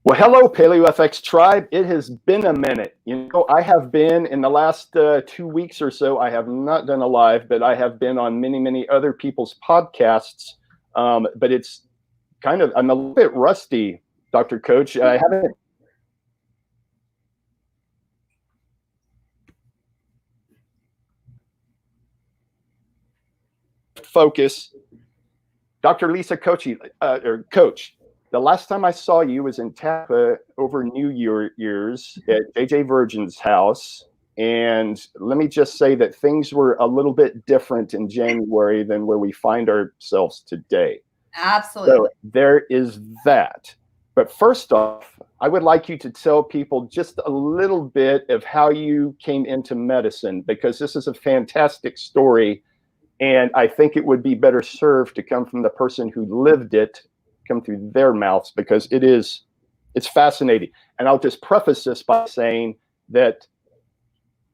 Well, hello, PaleoFX tribe. It has been a minute. I have been in the last 2 weeks or so. I have not done a live, but I have been on many, many other people's podcasts. But it's I'm a little bit rusty, Dr. Koche. I haven't focus. Dr. Lisa Koche, or Coach. The last time I saw you was in Tampa over New Year's at JJ Virgin's house. And let me just say that things were a little bit different in January than where we find ourselves today. Absolutely. So there is that. But first off, I would like you to tell people just a little bit of how you came into medicine, because this is a fantastic story. And I think it would be better served to come from the person who lived it, come through their mouths, because it's fascinating. And I'll just preface this by saying that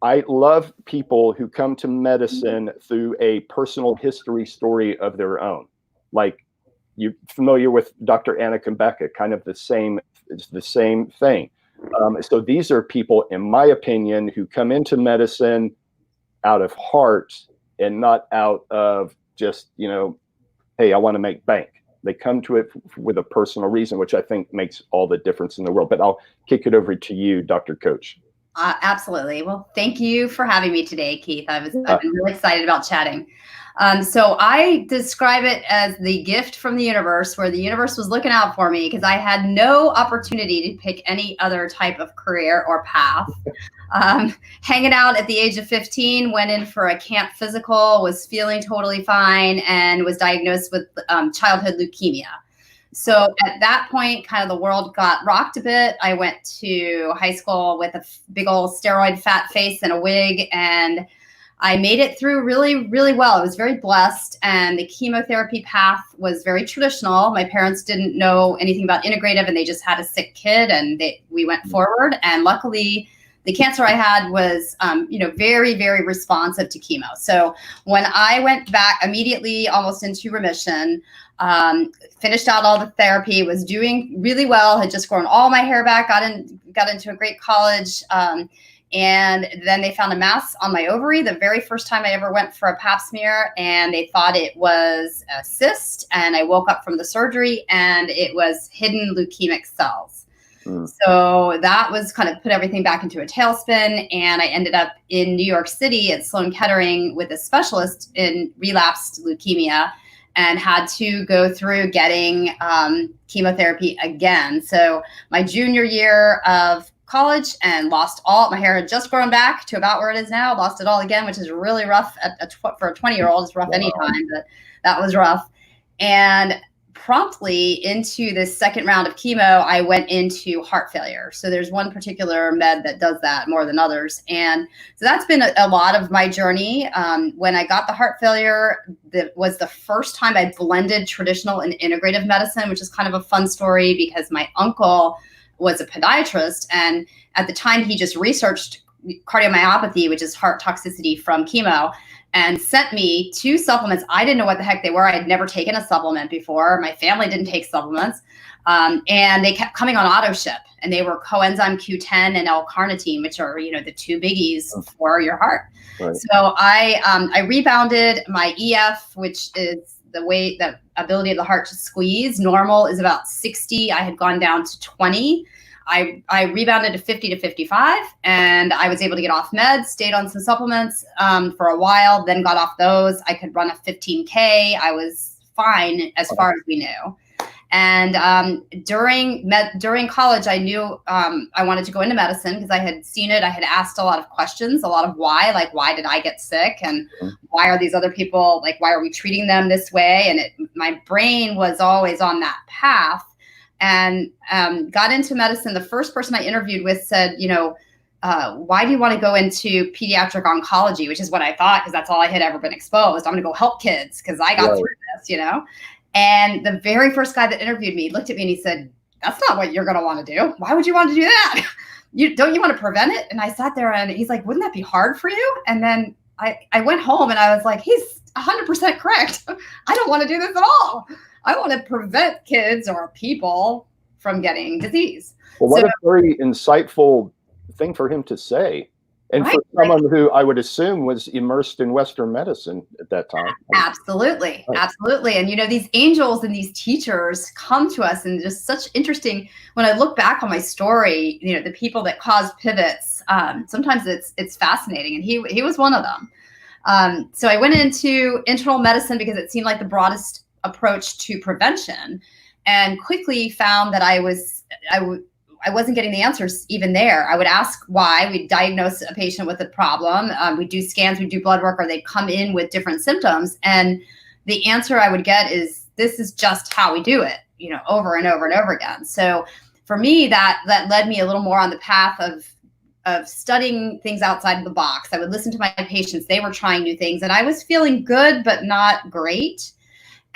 I love people who come to medicine through a personal history story of their own. Like, you're familiar with Dr. Anna Kumbeka, kind of it's the same thing. So these are people, in my opinion, who come into medicine out of heart and not out of just, hey, I want to make bank. They come to it with a personal reason, which I think makes all the difference in the world. But I'll kick it over to you, Dr. Koche. Absolutely. Well, thank you for having me today, Keith. I've been really excited about chatting. So I describe it as the gift from the universe, where the universe was looking out for me because I had no opportunity to pick any other type of career or path. Hanging out at the age of 15, went in for a camp physical, was feeling totally fine, and was diagnosed with childhood leukemia. So at that point, kind of the world got rocked a bit. I went to high school with a big old steroid fat face and a wig, and I made it through really, really well. I was very blessed, and the chemotherapy path was very traditional. My parents didn't know anything about integrative, and they just had a sick kid, and we went forward. And luckily, the cancer I had was, very, very responsive to chemo. So when I went back immediately, almost into remission, finished out all the therapy, was doing really well, had just grown all my hair back, got into a great college. And then they found a mass on my ovary the very first time I ever went for a pap smear, and they thought it was a cyst. And I woke up from the surgery and it was hidden leukemic cells. So that was kind of put everything back into a tailspin. And I ended up in New York City at Sloan Kettering with a specialist in relapsed leukemia, and had to go through getting chemotherapy again. So my junior year of college, and lost all my hair, had just grown back to about where it is now, lost it all again, which is really rough for a 20-year-old. It's rough anytime, but that was rough. And promptly into this second round of chemo, I went into heart failure. So there's one particular med that does that more than others. And so that's been a lot of my journey. When I got the heart failure, that was the first time I blended traditional and integrative medicine, which is kind of a fun story because my uncle was a podiatrist. And at the time, he just researched cardiomyopathy, which is heart toxicity from chemo, and sent me 2 supplements. I didn't know what the heck they were. I had never taken a supplement before. My family didn't take supplements. And they kept coming on auto ship, and they were coenzyme Q10 and L-carnitine, which are, the 2 biggies for your heart. Right. So I rebounded my EF, which is the ability of the heart to squeeze. Normal is about 60. I had gone down to 20. I rebounded to 50 to 55, and I was able to get off meds, stayed on some supplements for a while, then got off those. I could run a 15K. I was fine as far as we knew. And during college, I knew I wanted to go into medicine because I had seen it. I had asked a lot of questions, a lot of why, like, why did I get sick? And why are these other people, like, why are we treating them this way? And my brain was always on that path. And got into medicine. The first person I interviewed with said, why do you want to go into pediatric oncology, which is what I thought, because that's all I had ever been exposed. I'm going to go help kids because I got through this, And the very first guy that interviewed me looked at me and he said, that's not what you're going to want to do. Why would you want to do that? Don't you want to prevent it? And I sat there and he's like, wouldn't that be hard for you? And then I went home and I was like, he's 100% correct. I don't want to do this at all. I want to prevent kids or people from getting disease. Well, what a very insightful thing for him to say. And Right, for someone who I would assume was immersed in Western medicine at that time. absolutely. Right. Absolutely. And, these angels and these teachers come to us and just such interesting, when I look back on my story, the people that cause pivots, sometimes it's fascinating. And he was one of them. So I went into internal medicine because it seemed like the broadest approach to prevention, and quickly found that I wasn't getting the answers even there. I would ask why. We'd diagnose a patient with a problem. We'd do scans, we'd do blood work, or they'd come in with different symptoms. And the answer I would get is, this is just how we do it, over and over and over again. So for me, that led me a little more on the path of studying things outside of the box. I would listen to my patients. They were trying new things, and I was feeling good, but not great.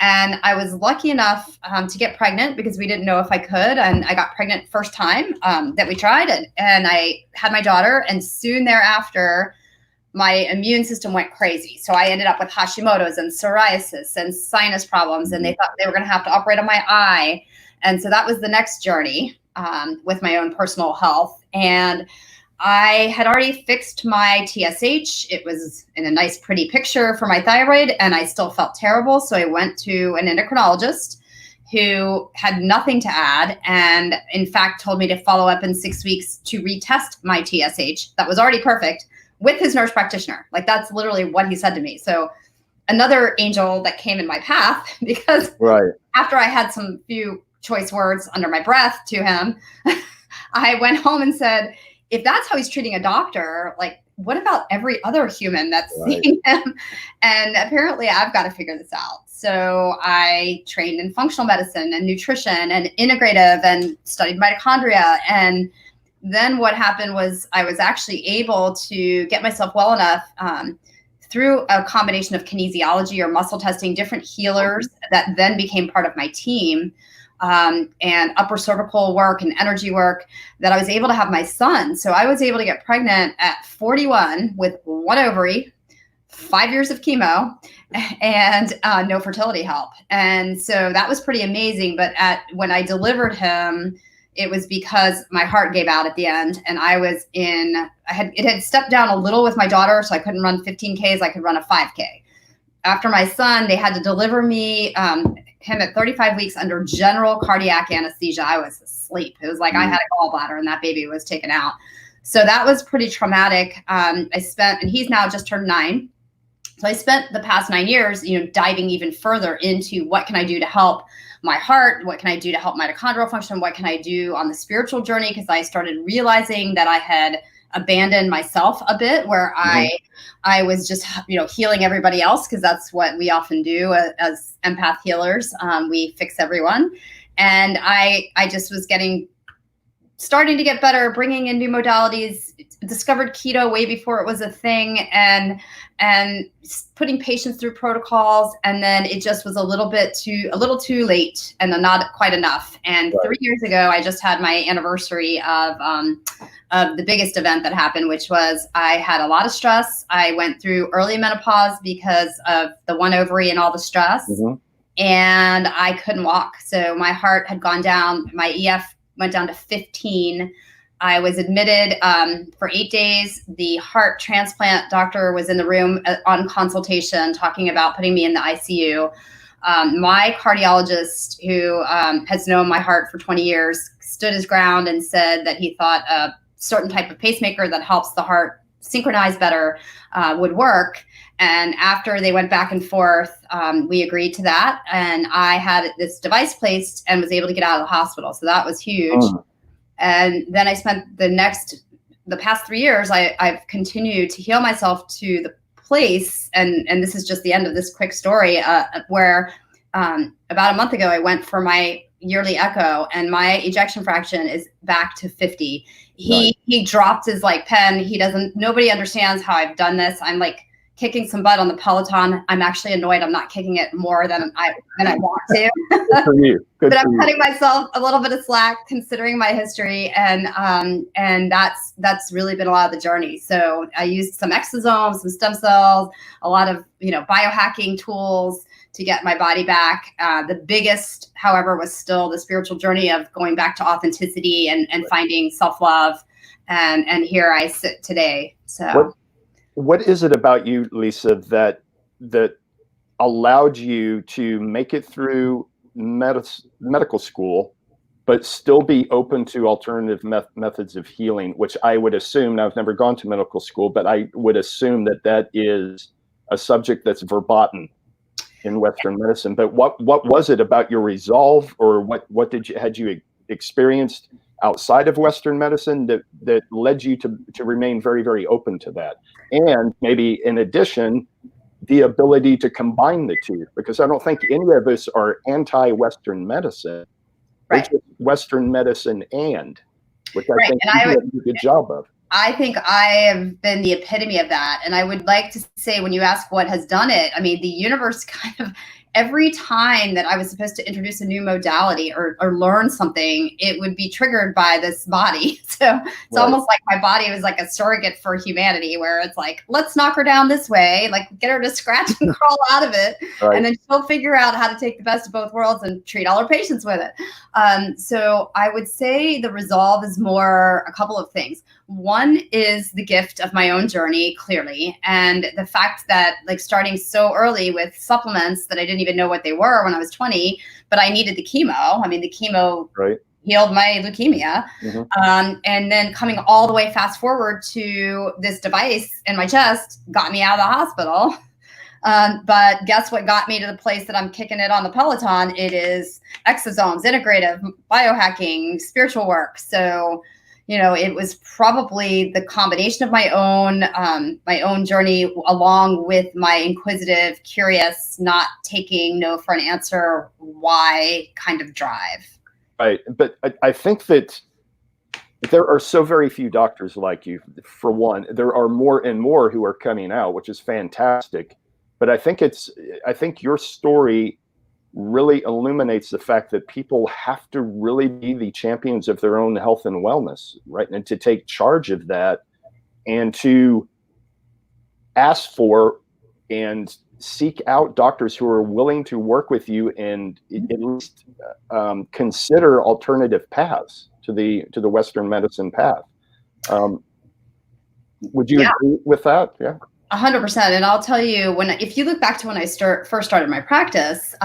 And I was lucky enough to get pregnant because we didn't know if I could. And I got pregnant first time that we tried it. And I had my daughter. And soon thereafter, my immune system went crazy. So I ended up with Hashimoto's and psoriasis and sinus problems. And they thought they were going to have to operate on my eye. And so that was the next journey with my own personal health. And I had already fixed my TSH. It was in a nice, pretty picture for my thyroid, and I still felt terrible. So I went to an endocrinologist who had nothing to add, and in fact told me to follow up in 6 weeks to retest my TSH that was already perfect with his nurse practitioner. Like, that's literally what he said to me. So another angel that came in my path, because after I had some few choice words under my breath to him, I went home and said, if that's how he's treating a doctor, like, what about every other human that's seeing him? And apparently I've got to figure this out. So I trained in functional medicine and nutrition and integrative and studied mitochondria. And then what happened was I was actually able to get myself well enough through a combination of kinesiology or muscle testing, different healers that then became part of my team, and upper cervical work and energy work, that I was able to have my son. So I was able to get pregnant at 41 with one ovary, 5 years of chemo, and no fertility help. And so that was pretty amazing. But when I delivered him, it was because my heart gave out at the end, and it had stepped down a little with my daughter, so I couldn't run 15Ks. I could run a 5K. After my son, they had to deliver him at 35 weeks under general cardiac anesthesia. I was asleep. It was like I had a gallbladder and that baby was taken out. So that was pretty traumatic. And he's now just turned 9. So I spent the past 9 years, diving even further into what can I do to help my heart? What can I do to help mitochondrial function? What can I do on the spiritual journey? Because I started realizing that I had abandoned myself a bit, where I was just, healing everybody else, because that's what we often do as empath healers. We fix everyone. And I just was starting to get better, bringing in new modalities, discovered keto way before it was a thing, and putting patients through protocols. And then it just was a little too late, and not quite enough. And 3 years ago, I just had my anniversary of the biggest event that happened, which was I had a lot of stress. I went through early menopause because of the one ovary and all the stress, and I couldn't walk. So my heart had gone down. My EF went down to 15. I was admitted for 8 days. The heart transplant doctor was in the room on consultation, talking about putting me in the ICU. My cardiologist, who has known my heart for 20 years, stood his ground and said that he thought a certain type of pacemaker that helps the heart synchronize better would work. And after they went back and forth, we agreed to that. And I had this device placed and was able to get out of the hospital. So that was huge. And then I spent the past 3 years, I've continued to heal myself to the place. And this is just the end of this quick story, where about a month ago, I went for my yearly echo, and my ejection fraction is back to 50. He dropped his pen. Nobody understands how I've done this. I'm kicking some butt on the Peloton. I'm actually annoyed I'm not kicking it more than I want to. Good for you. But I'm cutting myself a little bit of slack considering my history, and that's really been a lot of the journey. So I used some exosomes, some stem cells, a lot of biohacking tools to get my body back. The biggest, however, was still the spiritual journey of going back to authenticity and finding self-love. And here I sit today. So what is it about you, Lisa, that allowed you to make it through medical school, but still be open to alternative methods of healing, which I would assume, now I've never gone to medical school, but I would assume that is a subject that's verboten in Western medicine. But what was it about your resolve, or what had you experienced outside of Western medicine that led you to remain very, very open to that? And maybe in addition, the ability to combine the two, because I don't think any of us are anti-Western medicine. Right. Western medicine, which I think and you did a good job of. I think I have been the epitome of that. And I would like to say, when you ask what has done it, I mean, the universe kind of, every time that I was supposed to introduce a new modality or learn something, it would be triggered by this body. So it's almost like my body was like a surrogate for humanity, where it's like, let's knock her down this way, like get her to scratch and crawl out of it. Right. And then she'll figure out how to take the best of both worlds and treat all her patients with it. So I would say the resolve is more a couple of things. One is the gift of my own journey, clearly. And the fact that, like, starting so early with supplements that I didn't even know what they were when I was 20, but I needed the chemo. I mean, the chemo healed my leukemia. And then coming all the way fast forward to this device in my chest got me out of the hospital. But guess what got me to the place that I'm kicking it on the Peloton? It is exosomes, integrative, biohacking, spiritual work. So, you know, it was probably the combination of my own journey, along with my inquisitive, curious, not taking no for an answer, why kind of drive. Right. But I think that there are so very few doctors like you. For one, there are more and more who are coming out, which is fantastic. But I think your story really illuminates the fact that people have to really be the champions of their own health and wellness, right? And to take charge of that, and to ask for and seek out doctors who are willing to work with you and at least consider alternative paths to the Western medicine path. Would you agree with that? Yeah. 100%. And I'll tell you, if you look back to when I first started my practice,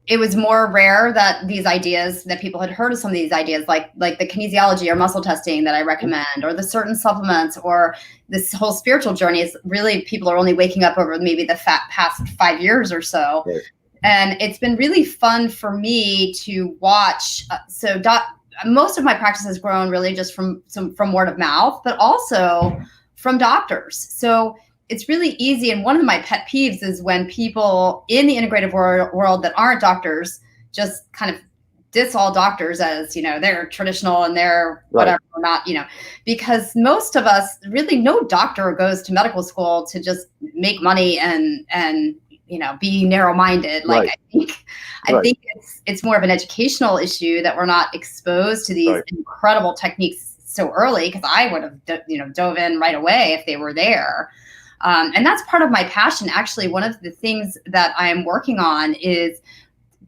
it was more rare that these ideas, that people had heard of some of these ideas, like the kinesiology or muscle testing that I recommend, or the certain supplements, or this whole spiritual journey is really, people are only waking up over maybe the past 5 years or so. Right. And it's been really fun for me to watch. Most of my practice has grown really just from word of mouth, but also from doctors. So it's really easy. And one of my pet peeves is when people in the integrative world that aren't doctors just kind of diss all doctors as, you know, they're traditional and they're whatever, or not, you know, because most of us, really no doctor goes to medical school to just make money and you know, be narrow-minded. Like, I think it's more of an educational issue that we're not exposed to these incredible techniques so early, because I would have, dove in right away if they were there. And that's part of my passion. Actually, one of the things that I am working on is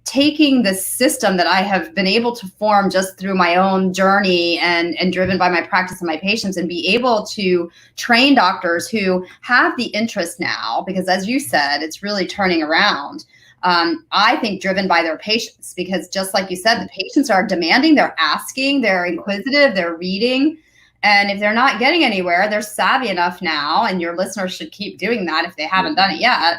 taking the system that I have been able to form just through my own journey and driven by my practice and my patients, and be able to train doctors who have the interest now, because as you said, it's really turning around. I think driven by their patients, because just like you said, the patients are demanding, they're asking, they're inquisitive, they're reading. And if they're not getting anywhere, they're savvy enough now, and your listeners should keep doing that if they haven't done it yet,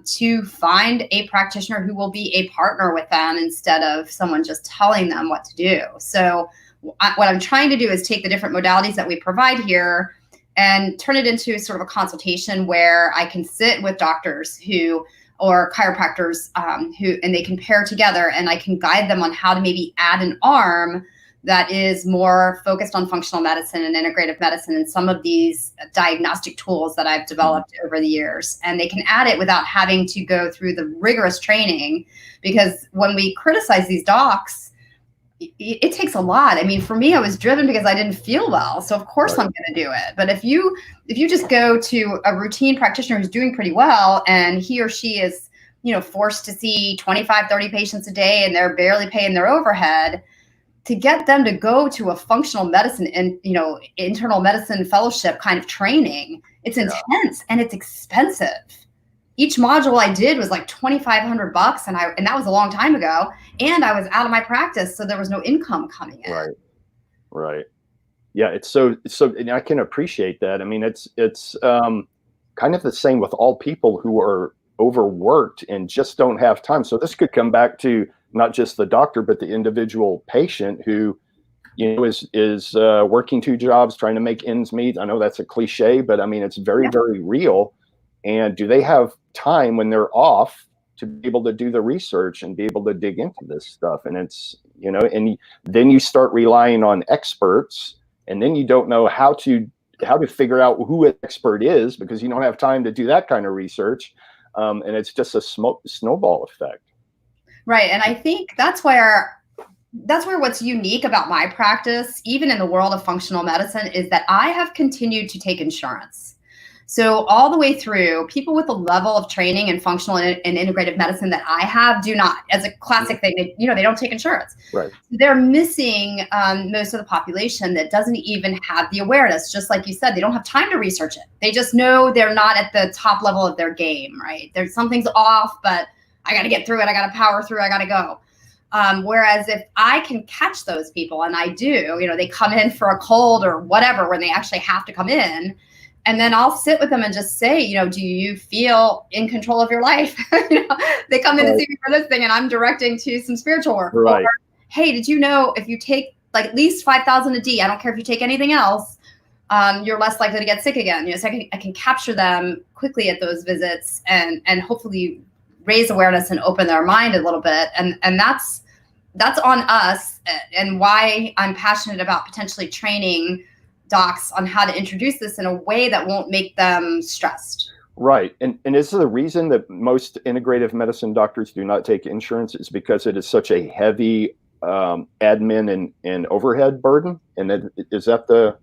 to find a practitioner who will be a partner with them instead of someone just telling them what to do. So what I'm trying to do is take the different modalities that we provide here and turn it into sort of a consultation where I can sit with doctors or chiropractors and they can pair together, and I can guide them on how to maybe add an arm that is more focused on functional medicine and integrative medicine and some of these diagnostic tools that I've developed over the years. And they can add it without having to go through the rigorous training, because when we criticize these docs, it takes a lot. I mean, for me, I was driven because I didn't feel well. So of course I'm going to do it. But if you just go to a routine practitioner who's doing pretty well, and he or she is forced to see 25, 30 patients a day and they're barely paying their overhead, to get them to go to a functional medicine and, internal medicine fellowship kind of training, it's intense and it's expensive. Each module I did was like $2,500, and that was a long time ago. And I was out of my practice, so there was no income coming in. Right. Yeah, it's so, and I can appreciate that. I mean, it's kind of the same with all people who are overworked and just don't have time. So this could come back to not just the doctor, but the individual patient who, is working 2 jobs, trying to make ends meet. I know that's a cliche, but I mean, it's very, very real. And do they have time when they're off to be able to do the research and be able to dig into this stuff? And it's, and then you start relying on experts, and then you don't know how to figure out who an expert is because you don't have time to do that kind of research. And it's just a snowball effect. Right. And I think that's where what's unique about my practice, even in the world of functional medicine, is that I have continued to take insurance. So all the way through, people with the level of training in functional and integrative medicine that I have do not. As a classic thing, they don't take insurance. Right. They're missing most of the population that doesn't even have the awareness. Just like you said, they don't have time to research it. They just know they're not at the top level of their game, right? Something's off, but I got to get through it. I got to power through. I got to go. Whereas if I can catch those people, and I do, they come in for a cold or whatever, when they actually have to come in, and then I'll sit with them and just say, do you feel in control of your life? They come in and see me for this thing, and I'm directing to some spiritual work. Right. Or, hey, did you know if you take like at least 5,000 a D, I don't care if you take anything else, you're less likely to get sick again. So I can capture them quickly at those visits and hopefully raise awareness and open their mind a little bit. And that's on us, and why I'm passionate about potentially training docs on how to introduce this in a way that won't make them stressed. Right. And is the reason that most integrative medicine doctors do not take insurance is because it is such a heavy admin and overhead burden? And is that the...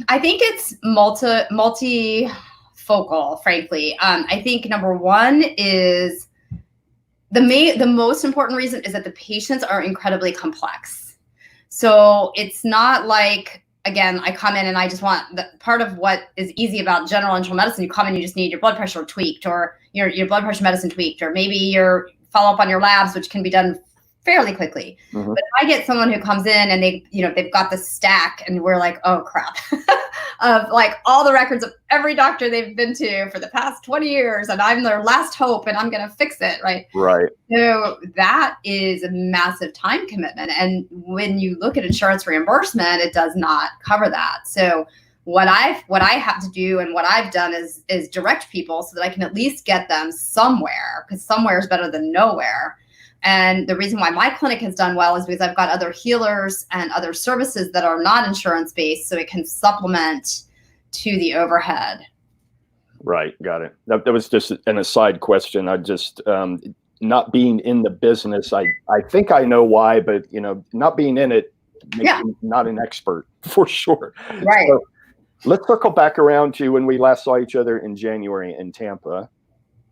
I think it's multifocal, frankly. I think number one is the most important reason is that the patients are incredibly complex. So it's not like, again, I come in and I just want part of what is easy about general internal medicine. You come in, you just need your blood pressure tweaked, or your blood pressure medicine tweaked, or maybe your follow up on your labs, which can be done fairly quickly. Mm-hmm. But if I get someone who comes in and they've got this stack, and we're like, oh crap, of like all the records of every doctor they've been to for the past 20 years, and I'm their last hope, and I'm going to fix it. Right. So that is a massive time commitment. And when you look at insurance reimbursement, it does not cover that. So what I have to do and what I've done is direct people so that I can at least get them somewhere, because somewhere is better than nowhere. And the reason why my clinic has done well is because I've got other healers and other services that are not insurance based, so it can supplement to the overhead. Right. Got it. That was just an aside question. I just, not being in the business, I think I know why, but not being in it makes me not an expert for sure. Right. So let's circle back around to when we last saw each other in January in Tampa.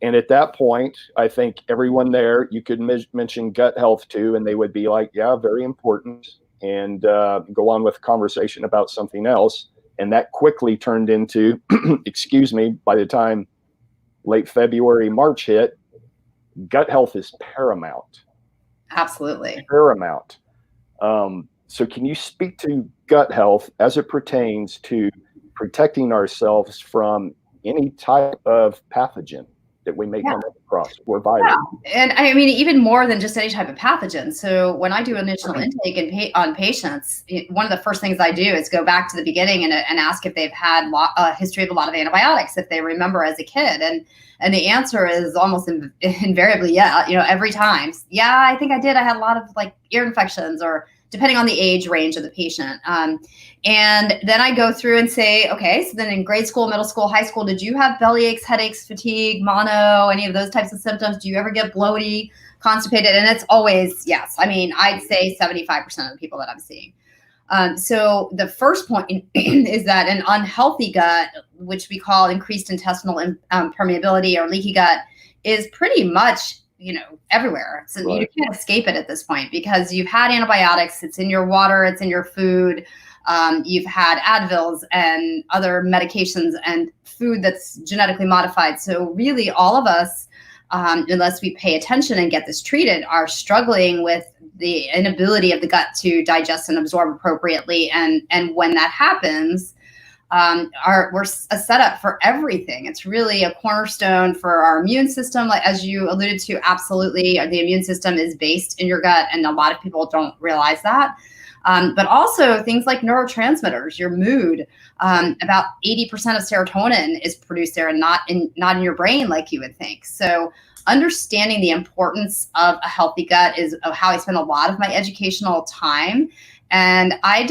And at that point, I think everyone there, you could mention gut health too, and they would be like, yeah, very important, and go on with conversation about something else. And that quickly turned into, by the time late February, March hit, gut health is paramount. Absolutely. Paramount. So can you speak to gut health as it pertains to protecting ourselves from any type of pathogen that we may come across or virus? Yeah. And I mean, even more than just any type of pathogen. So when I do initial intake on patients, one of the first things I do is go back to the beginning and ask if they've had a history of a lot of antibiotics, if they remember as a kid. And the answer is almost invariably, every time. Yeah, I think I did. I had a lot of like ear infections, or depending on the age range of the patient. And then I go through and say, okay, so then in grade school, middle school, high school, did you have belly aches, headaches, fatigue, mono, any of those types of symptoms? Do you ever get bloaty, constipated? And it's always yes. I mean, I'd say 75% of the people that I'm seeing. So the first point is that an unhealthy gut, which we call increased intestinal permeability or leaky gut, is pretty much, everywhere. So you can't escape it at this point because you've had antibiotics, it's in your water, it's in your food. You've had Advils and other medications and food that's genetically modified. So really all of us, unless we pay attention and get this treated, are struggling with the inability of the gut to digest and absorb appropriately. And when that happens, we're a setup for everything. It's really a cornerstone for our immune system. Like, as you alluded to, absolutely, the immune system is based in your gut, and a lot of people don't realize that. But also things like neurotransmitters, your mood, about 80% of serotonin is produced there and not in your brain like you would think. So understanding the importance of a healthy gut is how I spend a lot of my educational time. And I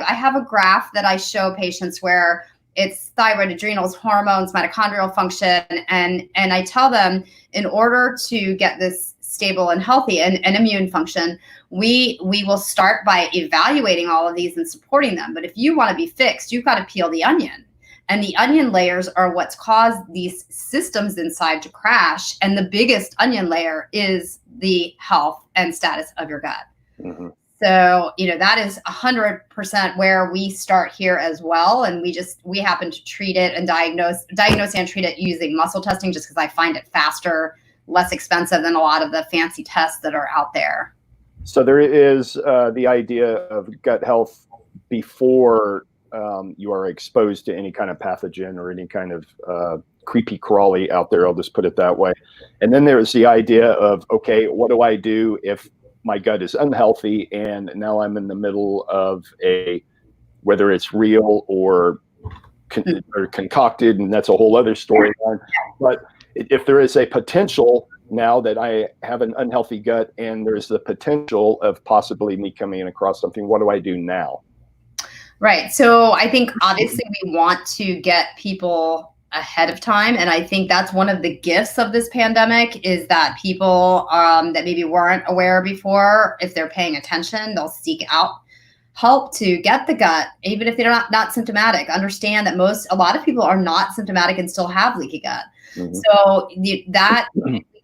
have a graph that I show patients where it's thyroid, adrenals, hormones, mitochondrial function. And I tell them, in order to get this stable and healthy and immune function, we will start by evaluating all of these and supporting them. But if you want to be fixed, you've got to peel the onion. And the onion layers are what's caused these systems inside to crash. And the biggest onion layer is the health and status of your gut. Mm-hmm. So, that is 100% where we start here as well. And we happen to treat it and diagnose and treat it using muscle testing, just because I find it faster, less expensive than a lot of the fancy tests that are out there. So there is the idea of gut health before you are exposed to any kind of pathogen or any kind of creepy crawly out there. I'll just put it that way. And then there's the idea of, okay, what do I do if my gut is unhealthy and now I'm in the middle of whether it's real or concocted, and that's a whole other storyline. But if there is a potential now that I have an unhealthy gut and there's the potential of possibly me coming across something, what do I do now? Right. So I think obviously we want to get people ahead of time. And I think that's one of the gifts of this pandemic, is that people that maybe weren't aware before, if they're paying attention, they'll seek out help to get the gut, even if they're not symptomatic. Understand that a lot of people are not symptomatic and still have leaky gut. Mm-hmm. So that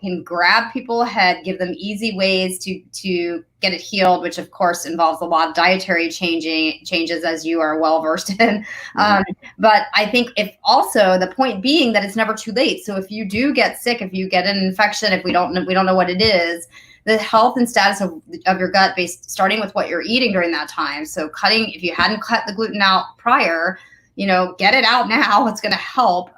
can grab people ahead, give them easy ways to get it healed, which of course involves a lot of dietary changes, as you are well versed in. But I think if also the point being that it's never too late. So if you do get sick, if you get an infection, if we don't know what it is, the health and status of your gut starting with what you're eating during that time. So if you hadn't cut the gluten out prior, get it out now. It's going to help.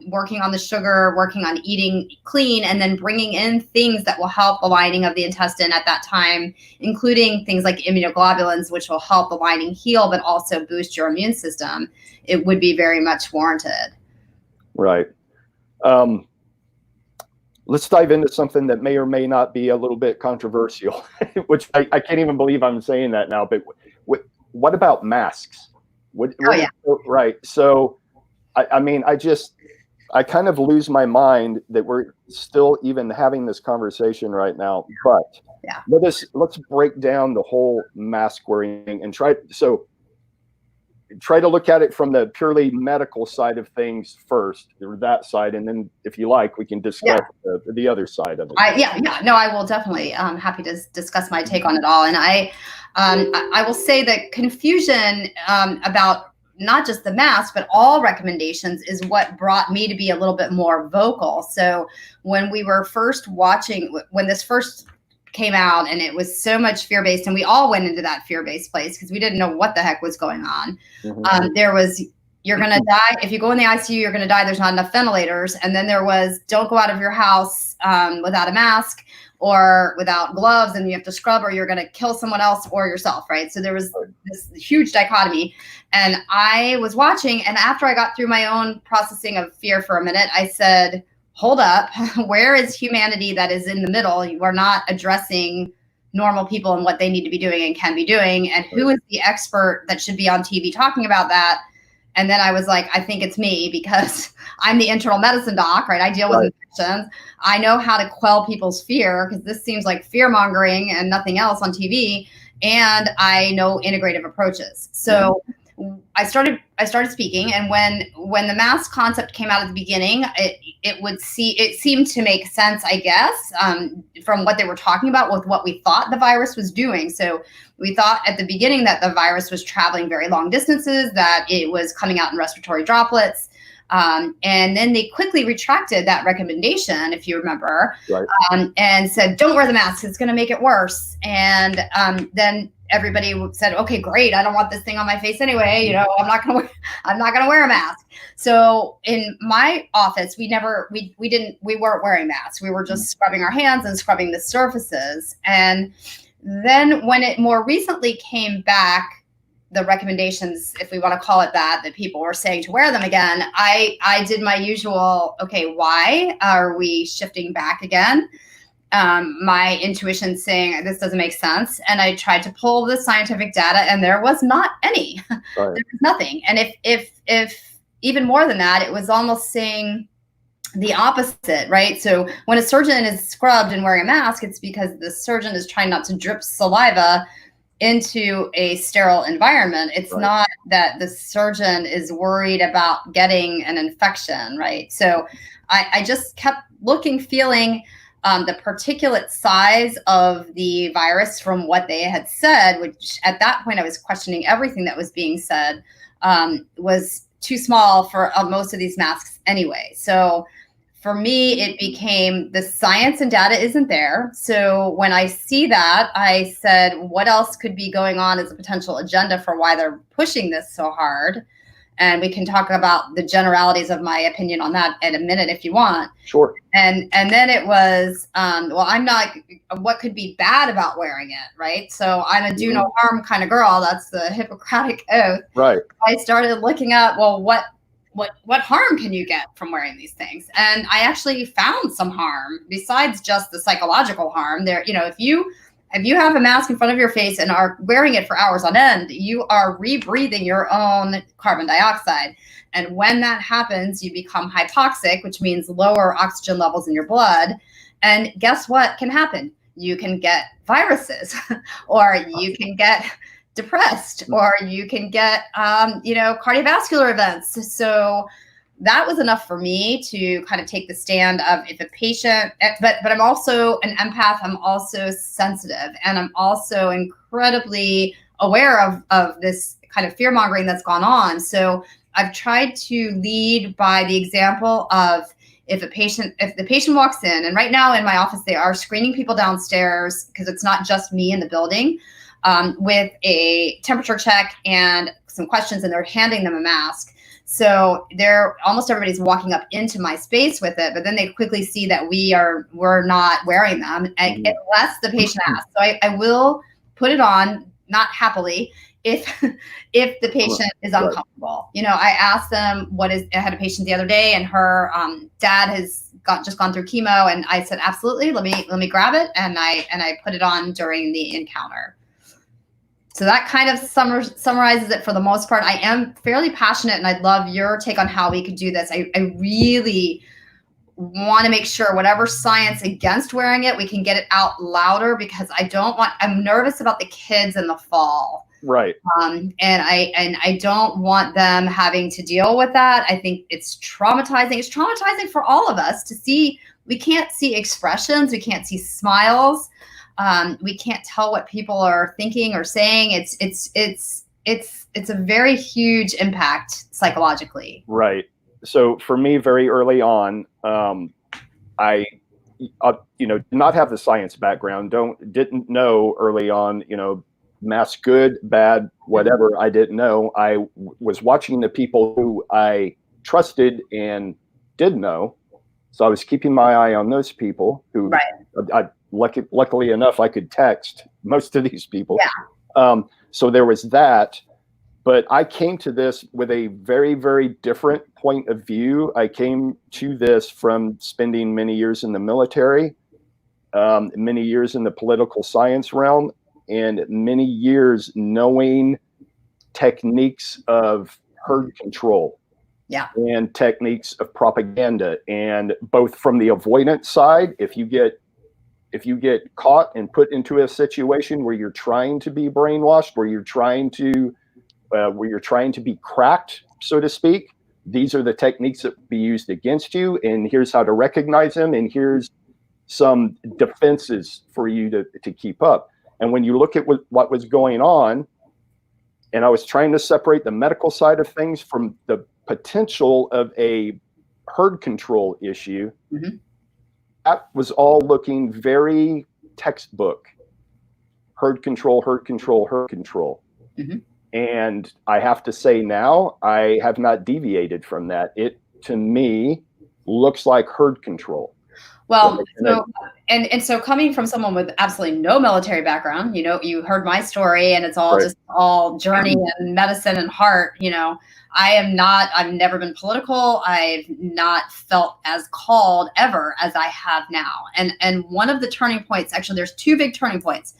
Working on the sugar, working on eating clean, and then bringing in things that will help the lining of the intestine at that time, including things like immunoglobulins, which will help the lining heal, but also boost your immune system. It would be very much warranted. Right. Let's dive into something that may or may not be a little bit controversial, which I can't even believe I'm saying that now, but what about masks? Right. So, I kind of lose my mind that we're still even having this conversation right now. But let's break down the whole mask wearing and try to look at it from the purely medical side of things first, or that side, and then if you like, we can discuss the other side of it. I will definitely. I'm happy to discuss my take on it all, and I will say that confusion about not just the mask, but all recommendations is what brought me to be a little bit more vocal. So when we were first when this first came out and it was so much fear-based, and we all went into that fear-based place because we didn't know what the heck was going on. Mm-hmm. There was, you're going to die. If you go in the ICU, you're going to die. There's not enough ventilators. And then there was, don't go out of your house without a mask or without gloves, and you have to scrub, or you're going to kill someone else or yourself, right? So there was this huge dichotomy. And I was watching, and after I got through my own processing of fear for a minute, I said, hold up, where is humanity that is in the middle? You are not addressing normal people and what they need to be doing and can be doing. And who is the expert that should be on TV talking about that? And then I was like, I think it's me, because I'm the internal medicine doc, right? I deal with infections. I know how to quell people's fear, because this seems like fear mongering and nothing else on TV. And I know integrative approaches. So I started speaking, and when the mask concept came out at the beginning, it seemed to make sense, I guess, from what they were talking about with what we thought the virus was doing. So we thought at the beginning that the virus was traveling very long distances, that it was coming out in respiratory droplets. And then they quickly retracted that recommendation, if you remember, right. And said, don't wear the mask, it's going to make it worse. And then everybody said, okay, great, I don't want this thing on my face anyway, you know, I'm not going to wear a mask. So in my office, we weren't wearing masks. We were just scrubbing our hands and scrubbing the surfaces. And then when it more recently came back, the recommendations, if we want to call it that people were saying to wear them again, I did my usual, okay, why are we shifting back again? My intuition saying this doesn't make sense. And I tried to pull the scientific data, and there was not any. Right. There was nothing. And if even more than that, it was almost saying the opposite, right? So when a surgeon is scrubbed and wearing a mask, it's because the surgeon is trying not to drip saliva into a sterile environment. It's right. Not that the surgeon is worried about getting an infection, right? So I just kept looking, feeling the particulate size of the virus from what they had said, which at that point I was questioning everything that was being said, was too small for most of these masks anyway. So for me, it became the science and data isn't there. So when I see that, I said, what else could be going on as a potential agenda for why they're pushing this so hard? And we can talk about the generalities of my opinion on that in a minute if you want. Sure. And then it was, I'm not, what could be bad about wearing it, right? So I'm a do no harm kind of girl. That's the Hippocratic oath. Right. I started looking up, well, what harm can you get from wearing these things? And I actually found some harm besides just the psychological harm. There, you know, if you have a mask in front of your face and are wearing it for hours on end, you are rebreathing your own carbon dioxide. And when that happens, you become hypoxic, which means lower oxygen levels in your blood. And guess what can happen? You can get viruses, or you can get depressed, or you can get, cardiovascular events. So that was enough for me to kind of take the stand of if a patient, but I'm also an empath, I'm also sensitive, and I'm also incredibly aware of this kind of fear mongering that's gone on. So I've tried to lead by the example of if the patient walks in, and right now in my office, they are screening people downstairs because it's not just me in the building, with a temperature check and some questions, and they're handing them a mask. So almost everybody's walking up into my space with it, but then they quickly see that we're not wearing them unless the patient asks. So I will put it on, not happily, if the patient is uncomfortable. You know, I asked them I had a patient the other day, and her dad has just gone through chemo, and I said, absolutely, let me grab it, and I put it on during the encounter. So that kind of summarizes it for the most part. I am fairly passionate, and I'd love your take on how we could do this. I really want to make sure whatever science against wearing it, we can get it out louder, because I'm nervous about the kids in the fall. Right. And I don't want them having to deal with that. I think it's traumatizing. It's traumatizing for all of us to see. We can't see expressions. We can't see smiles. We can't tell what people are thinking or saying. It's a very huge impact psychologically. Right. So for me, very early on, I did not have the science background. Didn't know early on, mask good, bad, whatever. I didn't know. I was watching the people who I trusted and did know. So I was keeping my eye on those people who luckily enough, I could text most of these people. Yeah. So there was that, but I came to this with a very, very different point of view. I came to this from spending many years in the military, many years in the political science realm, and many years knowing techniques of herd control. Yeah. And techniques of propaganda, and both from the avoidance side, if you get caught and put into a situation where you're trying to be brainwashed, where you're trying to where you're trying to be cracked, so to speak, these are the techniques that will be used against you, and here's how to recognize them, and here's some defenses for you to keep up. And when you look at what was going on, and I was trying to separate the medical side of things from the potential of a herd control issue, that was all looking very textbook. Herd control, herd control, herd control. And I have to say now, I have not deviated from that. It, to me, looks like herd control. Well, so coming from someone with absolutely no military background, you heard my story, and it's all just all journey and medicine and heart. I've never been political. I've not felt as called ever as I have now. And one of the turning points, actually, there's two big turning points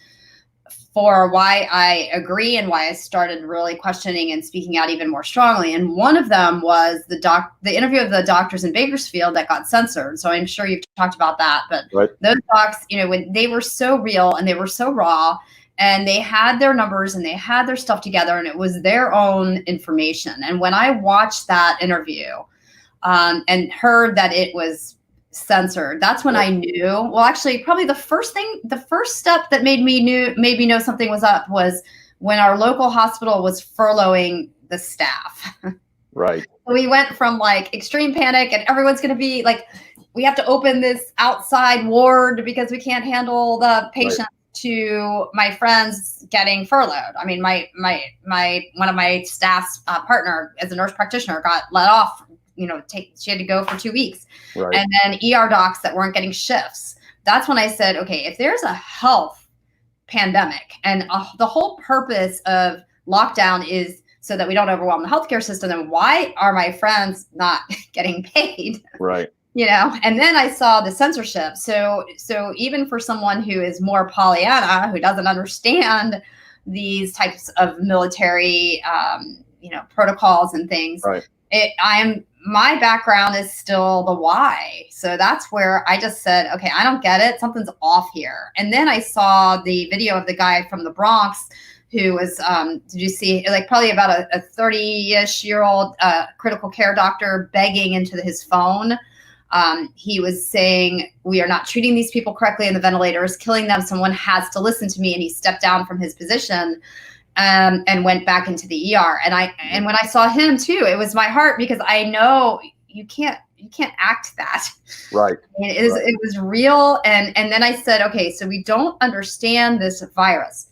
for why I agree and why I started really questioning and speaking out even more strongly. And one of them was the interview of the doctors in Bakersfield that got censored. So I'm sure you've talked about that, but those docs, when they were so real and they were so raw, and they had their numbers and they had their stuff together, and it was their own information. And when I watched that interview and heard that it was censored, that's when I knew. Well, actually, probably the first step that made me know something was up was when our local hospital was furloughing the staff. Right. We went from like extreme panic and everyone's going to be like, we have to open this outside ward because we can't handle the patients, to my friends getting furloughed. I mean, my one of my staff's partner as a nurse practitioner got let off. She had to go for 2 weeks. And then ER docs that weren't getting shifts. That's when I said, okay, if there's a health pandemic and the whole purpose of lockdown is so that we don't overwhelm the healthcare system, then why are my friends not getting paid? Right. And then I saw the censorship. So even for someone who is more Pollyanna, who doesn't understand these types of military, protocols and things, my background is still the why. So that's where I just said, okay, I don't get it. Something's off here. And then I saw the video of the guy from the Bronx who was, did you see, like probably about a 30-ish-year-old critical care doctor begging into his phone. He was saying, we are not treating these people correctly, and the ventilator is killing them. Someone has to listen to me. And he stepped down from his position and went back into the ER. And when I saw him too, it was my heart, because I know you can't act that. Right. It was real. And then I said, okay, so we don't understand this virus.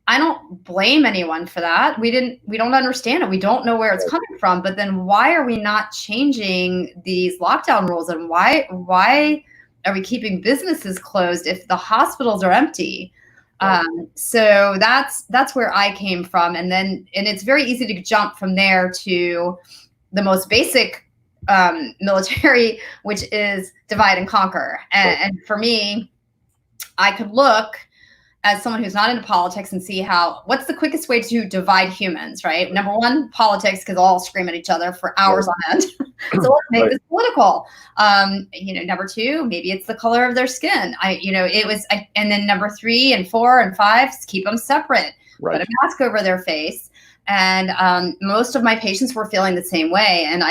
I don't blame anyone for that. We don't understand it. We don't know where it's coming from. But then why are we not changing these lockdown rules? And why are we keeping businesses closed if the hospitals are empty? So that's where I came from. And it's very easy to jump from there to the most basic military, which is divide and conquer. And for me, I could look as someone who's not into politics and see what's the quickest way to divide humans, right? Number one, politics, because they'll all scream at each other for hours on end. So let's make this political. Number two, maybe it's the color of their skin. And then number 3 and 4 and 5, keep them separate. Put a mask over their face. And most of my patients were feeling the same way. And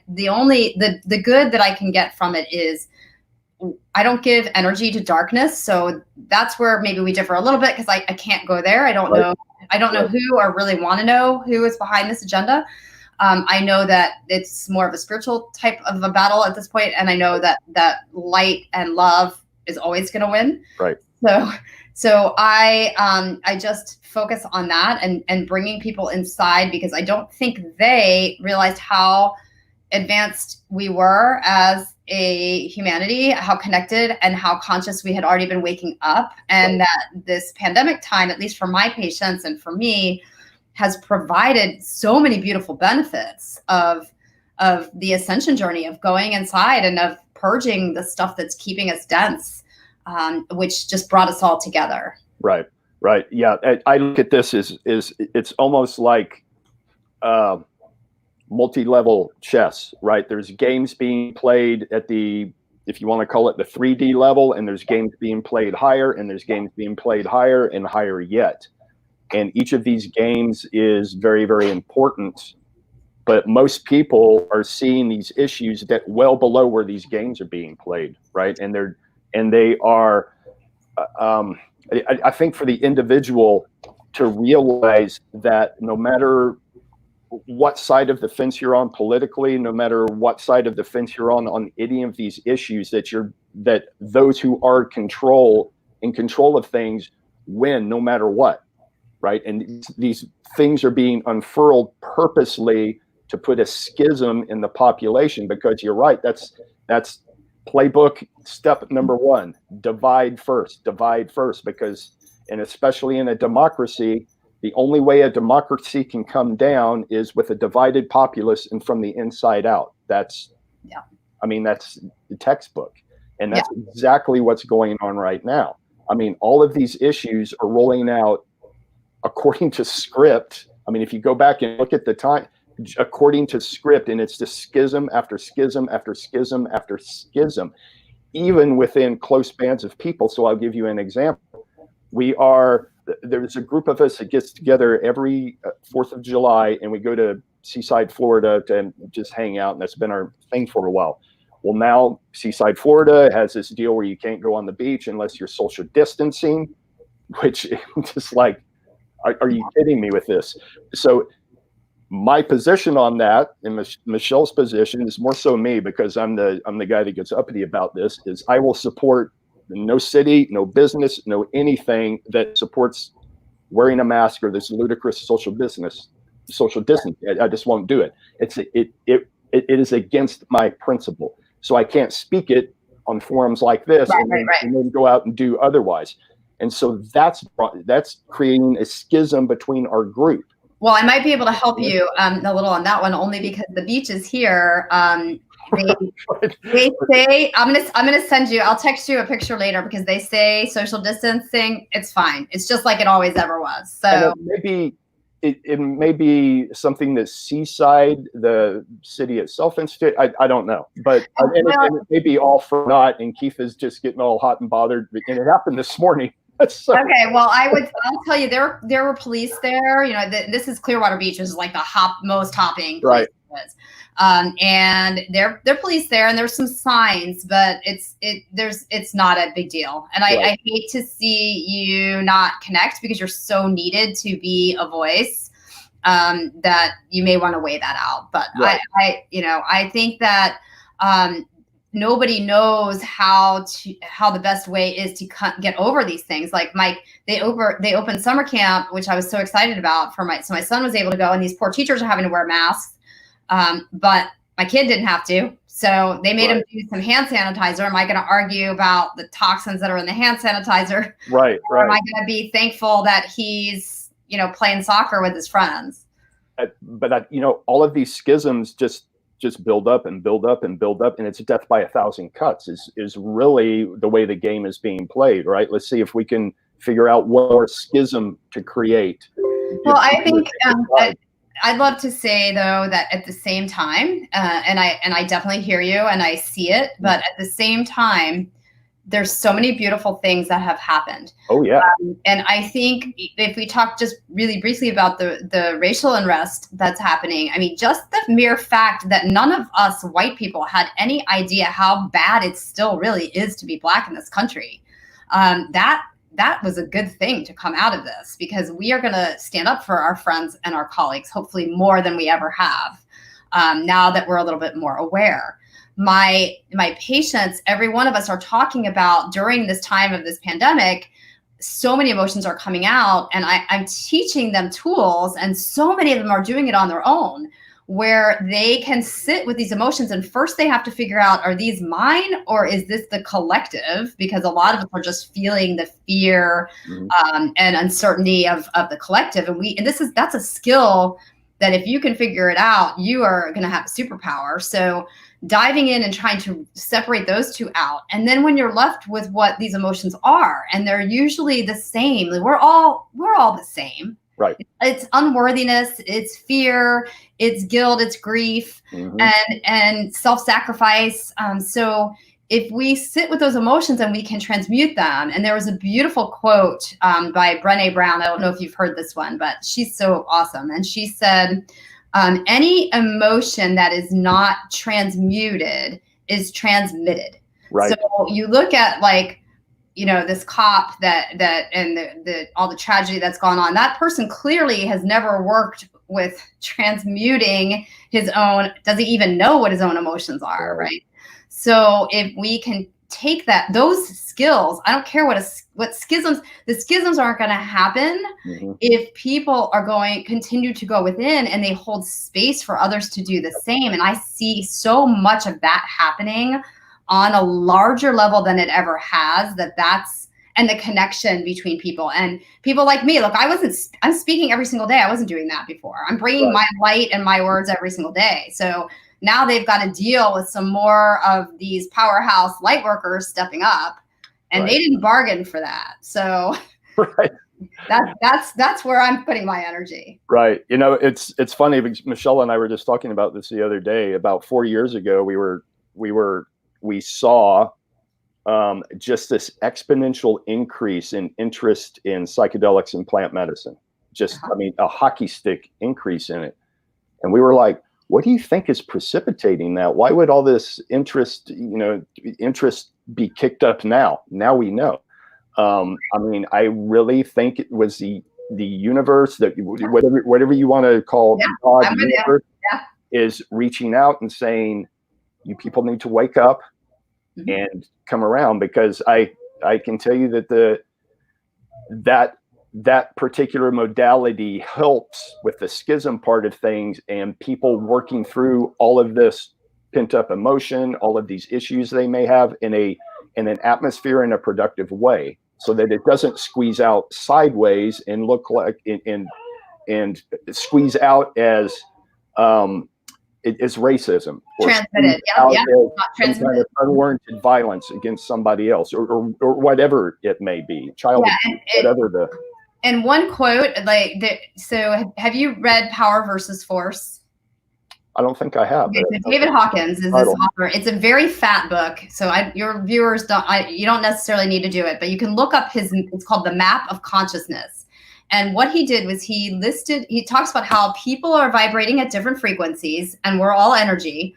the good that I can get from it is I don't give energy to darkness. So that's where maybe we differ a little bit, because I can't go there. I don't know. I don't know who, or really want to know who is behind this agenda. I know that it's more of a spiritual type of a battle at this point, and I know that light and love is always going to win. Right. So I just focus on that and bringing people inside, because I don't think they realized how advanced we were as a humanity, how connected and how conscious we had already been waking up. And that this pandemic time, at least for my patients and for me, has provided so many beautiful benefits of the ascension journey, of going inside and of purging the stuff that's keeping us dense, which just brought us all together. Right. Yeah. I look at this as it's almost like multi-level chess, right? There's games being played at if you want to call it the 3D level, and there's games being played higher, and there's games being played higher and higher yet. And each of these games is very, very important. But most people are seeing these issues that well below where these games are being played, right? And they are, I think for the individual to realize that no matter what side of the fence you're on politically, no matter what side of the fence you're on any of these issues, that those who are in control of things win no matter what, right? And these things are being unfurled purposely to put a schism in the population, because you're right, that's playbook step number one: divide first, because, and especially in a democracy, the only way a democracy can come down is with a divided populace and from the inside out. That's the textbook. And that's exactly what's going on right now. I mean, all of these issues are rolling out according to script. I mean, if you go back and look at the time, according to script, and it's just schism after schism after schism after schism, even within close bands of people. So I'll give you an example. There's a group of us that gets together every 4th of July, and we go to Seaside, Florida to just hang out, and that's been our thing for a while. Well, now Seaside, Florida has this deal where you can't go on the beach unless you're social distancing, which just like, are you kidding me with this? So my position on that, and Michelle's position, is more so me, because I'm the guy that gets uppity about this, is I will support no city, no business, no anything that supports wearing a mask or this ludicrous social distance. I just won't do it. It is against my principle. So I can't speak it on forums like this and then go out and do otherwise. And so that's creating a schism between our group. Well, I might be able to help you a little on that one, only because the beaches here, they say, I'm gonna send you, I'll text you a picture later, because they say social distancing, it's fine. It's just like it always ever was. So it may be something that Seaside, the city itself, institute. I don't know, but it may be all for naught. And Keith is just getting all hot and bothered, and it happened this morning. So. Okay, well, I'll tell you, there were police there. You know, this is Clearwater Beach, which is like the most hopping place. Right. And there are police there, and there's some signs, but it's not a big deal. And I hate to see you not connect, because you're so needed to be a voice, that you may want to weigh that out. But I think that nobody knows how the best way is to get over these things. Like Mike, they opened summer camp, which I was so excited about so my son was able to go, and these poor teachers are having to wear masks. But my kid didn't have to. So they made him do some hand sanitizer. Am I going to argue about the toxins that are in the hand sanitizer? Right. Or am I going to be thankful that he's, playing soccer with his friends? But all of these schisms just build up and build up and build up, and it's death by 1,000 cuts is really the way the game is being played, right? Let's see if we can figure out what more schism to create. Well, I think I'd love to say, though, that at the same time, and I definitely hear you and I see it, but at the same time, there's so many beautiful things that have happened. Oh, yeah. And I think if we talk just really briefly about the racial unrest that's happening, I mean, just the mere fact that none of us white people had any idea how bad it still really is to be Black in this country, that was a good thing to come out of this, because we are going to stand up for our friends and our colleagues, hopefully more than we ever have, now that we're a little bit more aware. My patients, every one of us are talking about, during this time of this pandemic, so many emotions are coming out, and I'm teaching them tools, and so many of them are doing it on their own, where they can sit with these emotions, and first they have to figure out, are these mine or is this the collective? Because a lot of us are just feeling the fear and uncertainty of the collective, and that's a skill that if you can figure it out, you are going to have a superpower. So diving in and trying to separate those two out. And then when you're left with what these emotions are, and they're usually the same, we're all the same. Right. It's unworthiness, it's fear, it's guilt, it's grief, and self-sacrifice. So if we sit with those emotions and we can transmute them. And there was a beautiful quote by Brené Brown. I don't know if you've heard this one, but she's so awesome. And she said, any emotion that is not transmuted is transmitted. Right. So you look at like, you know, this cop that and the all the tragedy that's gone on, that person clearly has never worked with transmuting his own, doesn't even know what his own emotions are, right? So if we can take those skills, I don't care what schisms, the schisms aren't going to happen if people are continue to go within and they hold space for others to do the same. And I see so much of that happening on a larger level than it ever has, and the connection between people and people like me. Look, I'm speaking every single day. I wasn't doing that before. I'm bringing my light and my words every single day. So now they've got to deal with some more of these powerhouse light workers stepping up, and they didn't bargain for that. So that's where I'm putting my energy. Right. You know, it's funny because Michelle and I were just talking about this the other day. About 4 years ago, we saw just this exponential increase in interest in psychedelics and plant medicine. I mean, a hockey stick increase in it. And we were like, what do you think is precipitating that? Why would all this interest be kicked up now? Now we know. I mean, I really think it was the universe, that whatever you want to call God, the universe, is reaching out and saying, you people need to wake up and come around, because I can tell you that particular modality helps with the schism part of things, and people working through all of this pent up emotion, all of these issues they may have in an atmosphere in a productive way, so that it doesn't squeeze out sideways and look like and squeeze out as it's racism, or transmitted, not transmitted, kind of unwarranted violence against somebody else, or whatever it may be, whatever. And one quote, so have you read Power versus Force? I don't think I have. Okay, so David Hawkins is this author. It's a very fat book, so your viewers you don't necessarily need to do it, but you can look up it's called The Map of Consciousness. And what he did was he talks about how people are vibrating at different frequencies, and we're all energy,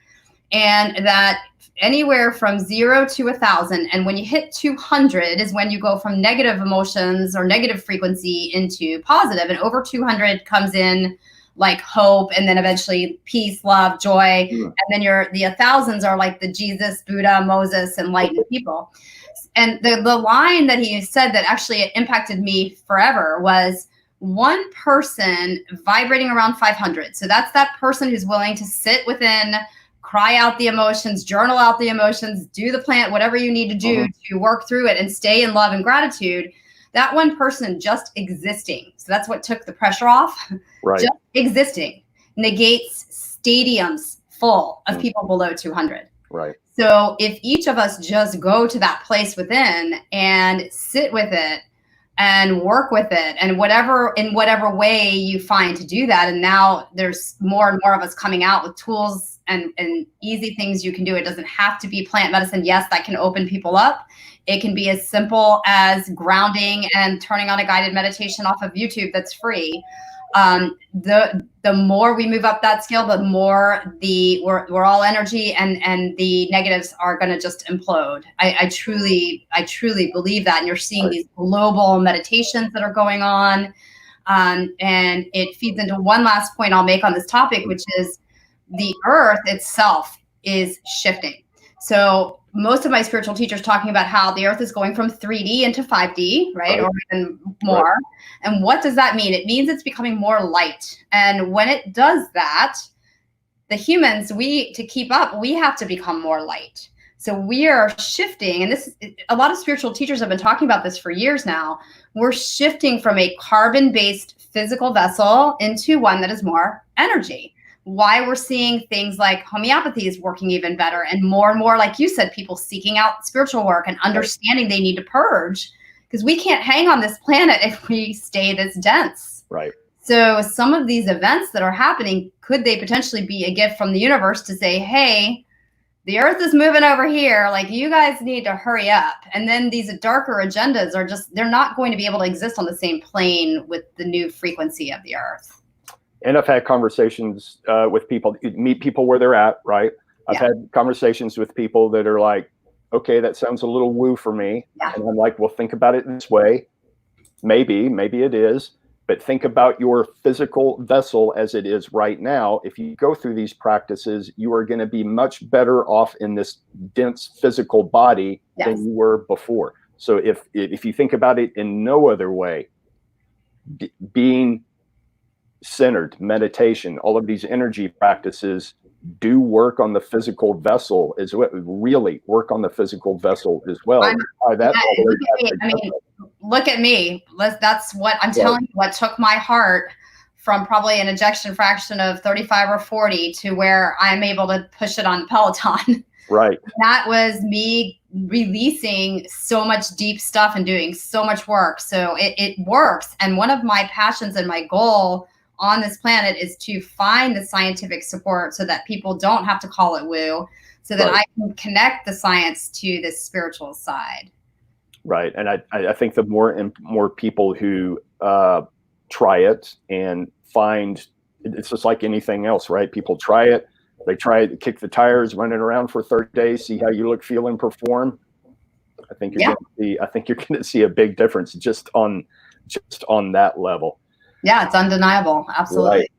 and that anywhere from 0 to 1,000. And when you hit 200 is when you go from negative emotions or negative frequency into positive, and over 200 comes in like hope, and then eventually peace, love, joy. And then the 1,000s are like the Jesus, Buddha, Moses, enlightened people. And the line that he said that actually impacted me forever was, one person vibrating around 500. So that's that person who's willing to sit within, cry out the emotions, journal out the emotions, do the plant, whatever you need to do to work through it and stay in love and gratitude. That one person just existing. So that's what took the pressure off. Right. Just existing negates stadiums full of people below 200. Right. So if each of us just go to that place within and sit with it and work with it, and in whatever way you find to do that. And now there's more and more of us coming out with tools and easy things you can do. It doesn't have to be plant medicine. Yes, that can open people up. It can be as simple as grounding and turning on a guided meditation off of YouTube that's free. The more we move up that scale, the more we're all energy, and the negatives are going to just implode. I truly believe that. And you're seeing these global meditations that are going on. And it feeds into one last point I'll make on this topic, which is the earth itself is shifting. So most of my spiritual teachers talking about how the earth is going from 3D into 5D, right? Or even more. Right. And what does that mean? It means it's becoming more light. And when it does that, the humans, to keep up, we have to become more light. So we are shifting, and a lot of spiritual teachers have been talking about this for years now. We're shifting from a carbon-based physical vessel into one that is more energy. Why we're seeing things like homeopathy is working even better, and more, like you said, people seeking out spiritual work and understanding they need to purge, because we can't hang on this planet if we stay this dense. Right. So some of these events that are happening, could they potentially be a gift from the universe to say, hey, the earth is moving over here. Like, you guys need to hurry up. And then these darker agendas are just, they're not going to be able to exist on the same plane with the new frequency of the earth. And I've had conversations with people, meet people where they're at, right? I've had conversations with people that are like, okay, that sounds a little woo for me. And I'm like, well, think about it this way. Maybe it is. But think about your physical vessel as it is right now. If you go through these practices, you are going to be much better off in this dense physical body than you were before. So if you think about it in no other way, being centered, meditation, all of these energy practices do work on the physical vessel as well. Really work on the physical vessel as well. Look at me. That's what I'm telling you, what took my heart from probably an ejection fraction of 35 or 40 to where I'm able to push it on Peloton. Right. That was me releasing so much deep stuff and doing so much work. So it works. And one of my passions and my goal on this planet is to find the scientific support so that people don't have to call it woo, so that I can connect the science to the spiritual side. Right. And I think the more people who try it and find, it's just like anything else, right? People try it, they try it, kick the tires, run it around for 30 days, see how you look, feel, and perform. I think you're going to see a big difference just on that level. Yeah, it's undeniable. Absolutely. Right.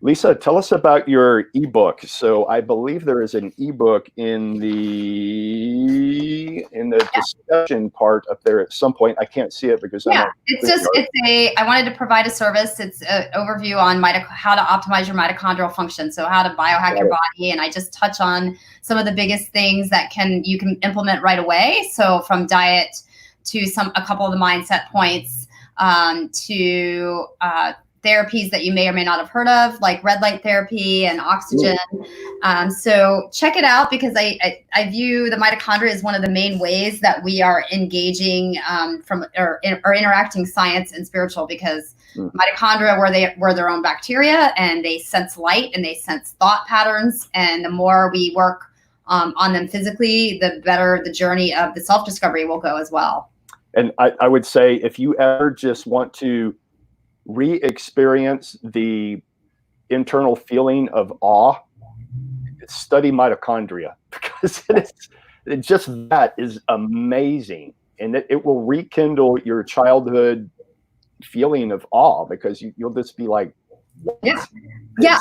Lisa, tell us about your ebook. So I believe there is an ebook in the discussion part up there at some point. I can't see it because I wanted to provide a service. It's an overview on how to optimize your mitochondrial function. So how to biohack your body. And I just touch on some of the biggest things that you can implement right away. So from diet to a couple of the mindset points, to therapies that you may or may not have heard of, like red light therapy and oxygen. So check it out, because I view the mitochondria as one of the main ways that we are engaging or interacting science and spiritual, because mitochondria were their own bacteria, and they sense light and they sense thought patterns. And the more we work on them physically, the better the journey of the self-discovery will go as well. And I would say, if you ever just want to re-experience the internal feeling of awe, study mitochondria, because that is amazing. And it will rekindle your childhood feeling of awe, because you'll just be like, what? Yeah.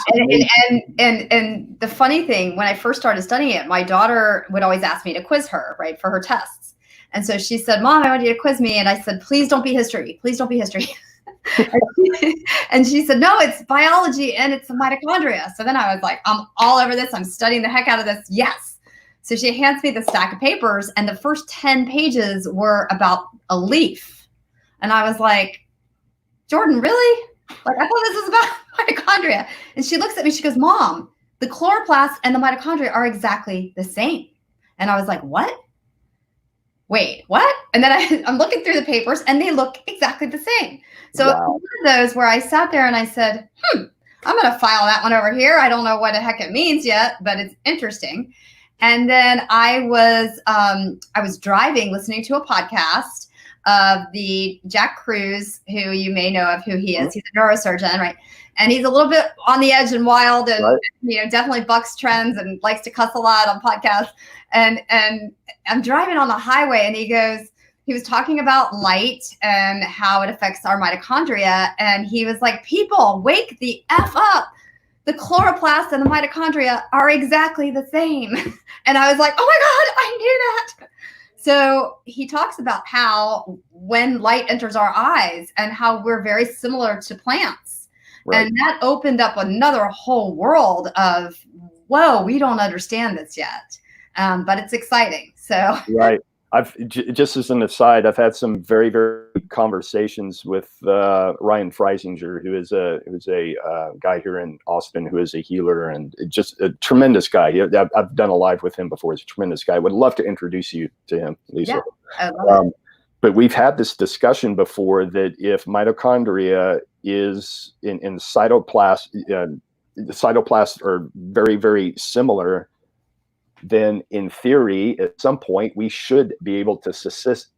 And the funny thing, when I first started studying it, my daughter would always ask me to quiz her, right, for her tests. And so she said, Mom, I want you to quiz me. And I said, please don't be history. Please don't be history. And she said, no, it's biology and it's the mitochondria. So then I was like, I'm all over this. I'm studying the heck out of this. Yes. So she hands me the stack of papers, and the first 10 pages were about a leaf. And I was like, Jordan, really? Like, I thought this was about mitochondria. And she looks at me, she goes, Mom, the chloroplast and the mitochondria are exactly the same. And I was like, what? Wait, what? And then I'm looking through the papers, and they look exactly the same. So It's one of those where I sat there and I said, I'm going to file that one over here. I don't know what the heck it means yet, but it's interesting. And then I was driving, listening to a podcast of the Jack Cruz, who you may know of who he is. He's a neurosurgeon, right? And he's a little bit on the edge and wild, and definitely bucks trends and likes to cuss a lot on podcasts. And I'm driving on the highway, and he was talking about light and how it affects our mitochondria. And he was like, people, wake the F up. The chloroplast and the mitochondria are exactly the same. And I was like, oh my God, I knew that. So he talks about how when light enters our eyes and how we're very similar to plants. Right. And that opened up another whole world of, whoa, we don't understand this yet. But it's exciting. So right. Just as an aside, I've had some very, very good conversations with Ryan Freisinger, who is a guy here in Austin who is a healer and just a tremendous guy. I've done a live with him before. He's a tremendous guy. Would love to introduce you to him, Lisa. Yeah, I love it. But we've had this discussion before that if mitochondria is in cytoplast, the cytoplasts are very, very similar. then in theory, at some point, we should be able to subsist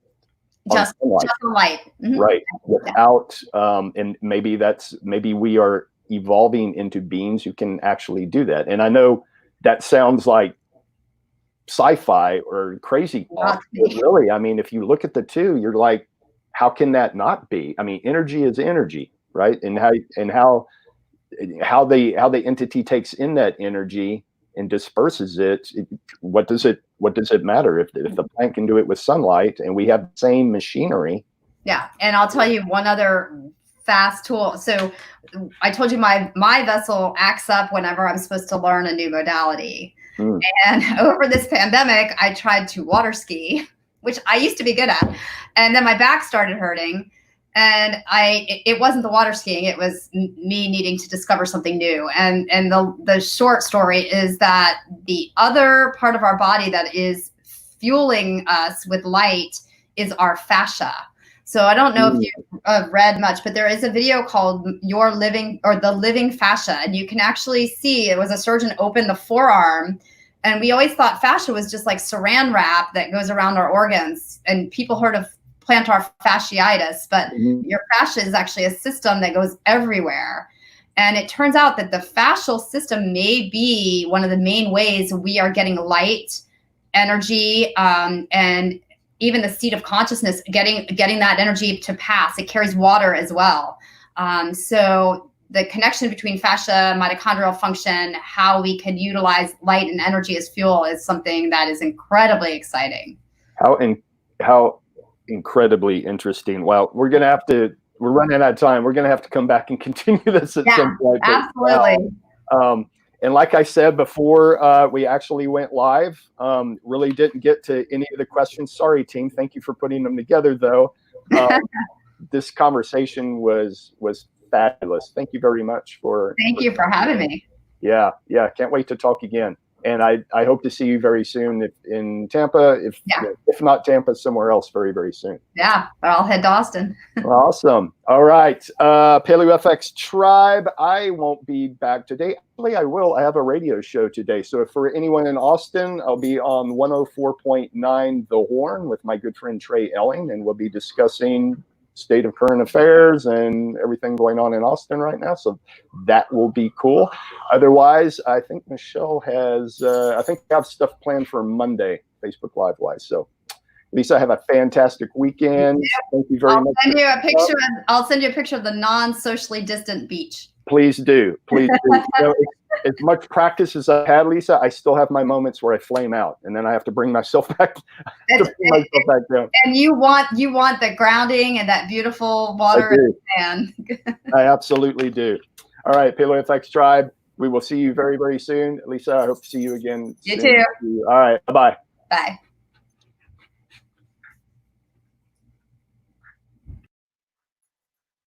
on Just sunlight. the light. Right. Without, and maybe we are evolving into beings who can actually do that. And I know that sounds like sci-fi or crazy talk, but really, I mean, if you look at the two, you're like, how can that not be? I mean, energy is energy, right? And how the entity takes in that energy and disperses it, what does it matter if the plant can do it with sunlight and we have the same machinery? Yeah, and I'll tell you one other fast tool. So I told you my vessel acts up whenever I'm supposed to learn a new modality. And over this pandemic, I tried to water ski, which I used to be good at, and then my back started hurting. And it wasn't the water skiing; it was me needing to discover something new. And the short story is that the other part of our body that is fueling us with light is our fascia. So I don't know if you've read much, but there is a video called The Living Fascia. And you can actually see, it was a surgeon opened the forearm. And we always thought fascia was just like saran wrap that goes around our organs. And people heard of plantar fasciitis, but your fascia is actually a system that goes everywhere. And it turns out that the fascial system may be one of the main ways we are getting light, energy, and even the seat of consciousness, getting that energy to pass. It carries water as well. So the connection between fascia, mitochondrial function, how we can utilize light and energy as fuel is something that is incredibly exciting. How incredibly interesting. Well, we're running out of time. We're going to have to come back and continue this at some point. Absolutely. And like I said before, we actually went live. Really didn't get to any of the questions. Sorry, team. Thank you for putting them together, though. This conversation was fabulous. Thank you very much Thank you for having me. Yeah. Can't wait to talk again. And I hope to see you very soon in Tampa. If not Tampa, somewhere else very, very soon. Yeah, I'll head to Austin. Awesome. All right. PaleoFX Tribe, I won't be back today. Actually, I will. I have a radio show today. So for anyone in Austin, I'll be on 104.9 The Horn with my good friend Trey Elling, and we'll be discussing state of current affairs and everything going on in Austin right now. So that will be cool. Otherwise, I think Michelle has, I think we have stuff planned for Monday, Facebook Live wise. So Lisa, have a fantastic weekend. Thank you very much. I'll send you a picture of the non-socially distant beach. Please do. Please do. As much practice as I've had, Lisa, I still have my moments where I flame out, and then I have to bring myself back. Down. And you want the grounding and that beautiful water and sand. I absolutely do. All right, PaleoFX Tribe, we will see you very, very soon. Lisa, I hope to see you again soon. You too. All right, bye-bye. Bye.